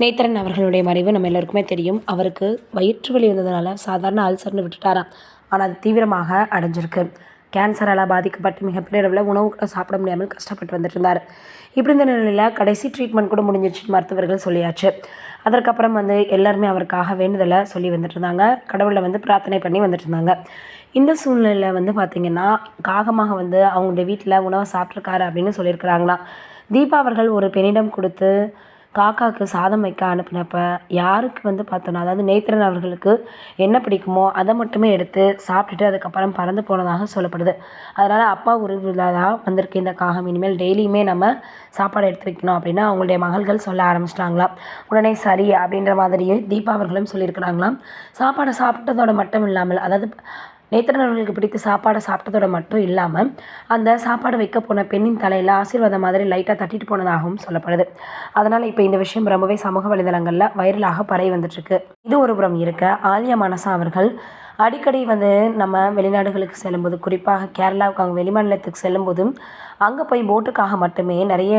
நேத்ரன் அவர்களுடைய மறைவு நம்ம எல்லோருக்குமே தெரியும். அவருக்கு வயிற்று வலி வந்ததுனால சாதாரண அல்சர்னு விட்டுட்டாராம். ஆனால் அது தீவிரமாக அடைஞ்சிருக்கு. கேன்சரால் பாதிக்கப்பட்டு மிகப்பெரிய அளவில் உணவு கூட சாப்பிட முடியாமல் கஷ்டப்பட்டு வந்துட்டு இருந்தார். இப்படி இந்த நிலையில் கடைசி ட்ரீட்மெண்ட் கூட முடிஞ்சிருச்சுன்னு மருத்துவர்கள் சொல்லியாச்சு. அதற்கப்புறம் எல்லாருமே அவருக்காக வேண்டுதலை சொல்லி வந்துட்டு இருந்தாங்க. கடவுளை பிரார்த்தனை பண்ணி வந்துட்டு இருந்தாங்க. இந்த சூழ்நிலையில் பார்த்திங்கன்னா காகமாக அவங்களுடைய வீட்டில் உணவை சாப்பிட்ருக்காரு அப்படின்னு சொல்லியிருக்கிறாங்களாம். தீபா அவர்கள் ஒரு பெண்ணிடம் கொடுத்து காக்காவுக்கு சாதம் வைக்க அனுப்பினப்ப யாருக்கு பார்த்தோன்னா, அதாவது நேத்ரன் அவர்களுக்கு என்ன பிடிக்குமோ அதை மட்டுமே எடுத்து சாப்பிட்டுட்டு அதுக்கப்புறம் பறந்து போனதாக சொல்லப்படுது. அதனால் அப்பா உருவிழா தான் வந்திருக்கு இந்த காகம், இனிமேல் டெய்லியுமே நம்ம சாப்பாடு எடுத்து வைக்கணும் அப்படின்னு அவங்களுடைய மகள்கள் சொல்ல ஆரம்பிச்சிட்டாங்களாம். உடனே சரி அப்படின்ற மாதிரியே தீபா அவர்களும் சொல்லியிருக்கிறாங்களாம். சாப்பாடை சாப்பிட்டதோடு மட்டும் இல்லாமல், அதாவது நேத்ரன் அவர்களுக்கு பிடித்த சாப்பாடை சாப்பிட்டதோடு மட்டும் இல்லாமல் அந்த சாப்பாடு வைக்க போன பெண்ணின் தலையில் ஆசீர்வாதம் மாதிரி லைட்டாக தட்டிட்டு போனதாகவும் சொல்லப்படுது. அதனால் இப்போ இந்த விஷயம் ரொம்பவே சமூக வலைதளங்களில் வைரலாக பரவி வந்துட்டுருக்கு. இது ஒரு புறம் இருக்க, ஆலியா மனசா அவர்கள் அடிக்கடி நம்ம வெளிநாடுகளுக்கு செல்லும்போது, குறிப்பாக கேரளாவுக்கு அவங்க வெளிமாநிலத்துக்கு செல்லும்போதும் அங்கே போய் போட்டுக்காக மட்டுமே நிறைய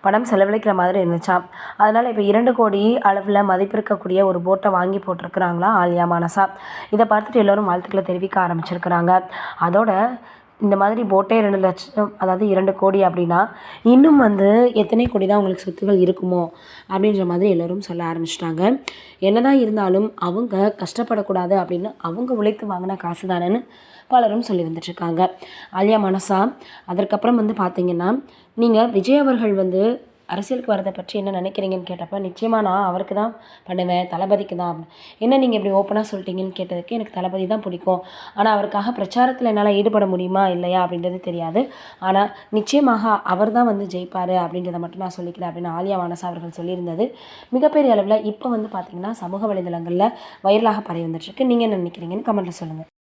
பணம் செலவழிக்கிற மாதிரி இருந்துச்சாம். அதனால் இப்போ 2 கோடி அளவில் மதிப்பிருக்கக்கூடிய ஒரு போட்டை வாங்கி போட்டிருக்கிறாங்களா ஆலியா மனசா. இதை பார்த்துட்டு எல்லோரும் வாழ்த்துக்களை தெரிவிக்க ஆரம்பிச்சிருக்கிறாங்க. அதோட இந்த மாதிரி போட்டே 2 லட்சம், அதாவது 2 கோடி அப்படின்னா இன்னும் எத்தனை கோடி தான் அவங்களுக்கு சொத்துகள் இருக்குமோ அப்படின்ற மாதிரி எல்லோரும் சொல்ல ஆரம்பிச்சிட்டாங்க. என்னதான் இருந்தாலும் அவங்க கஷ்டப்படக்கூடாது அப்படின்னு அவங்க உழைத்து வாங்கின காசு தானேன்னு பலரும் சொல்லி வந்துட்டுருக்காங்க. ஆலியா மனசா அதற்கப்புறம் பார்த்திங்கன்னா, நீங்கள் விஜய் அவர்கள் அரசியலுக்கு வரதை பற்றி என்ன நினைக்கிறீங்கன்னு கேட்டப்போ, நிச்சயமாக நான் அவருக்கு தான் பண்ணுவேன், தளபதிக்கு தான். என்ன நீங்கள் இப்படி ஓப்பனாக சொல்லிட்டீங்கன்னு கேட்டதுக்கு, எனக்கு தளபதி தான் பிடிக்கும், ஆனால் அவருக்காக பிரச்சாரத்தில் என்னால் ஈடுபட முடியுமா இல்லையா அப்படின்றது தெரியாது, ஆனால் நிச்சயமாக அவர் தான் ஜெயிப்பார் அப்படின்றத மட்டும் நான் சொல்லிக்கிறேன் அப்படின்னு ஆலியா மனசா அவர்கள் சொல்லியிருந்தது மிகப்பெரிய அளவில் இப்போ பார்த்திங்கன்னா சமூக வலைதளங்களில் வைரலாக பரவி வந்துட்டுருக்கு. நீங்கள் என்ன நினைக்கிறீங்கன்னு கமெண்ட்டில் சொல்லுங்கள்.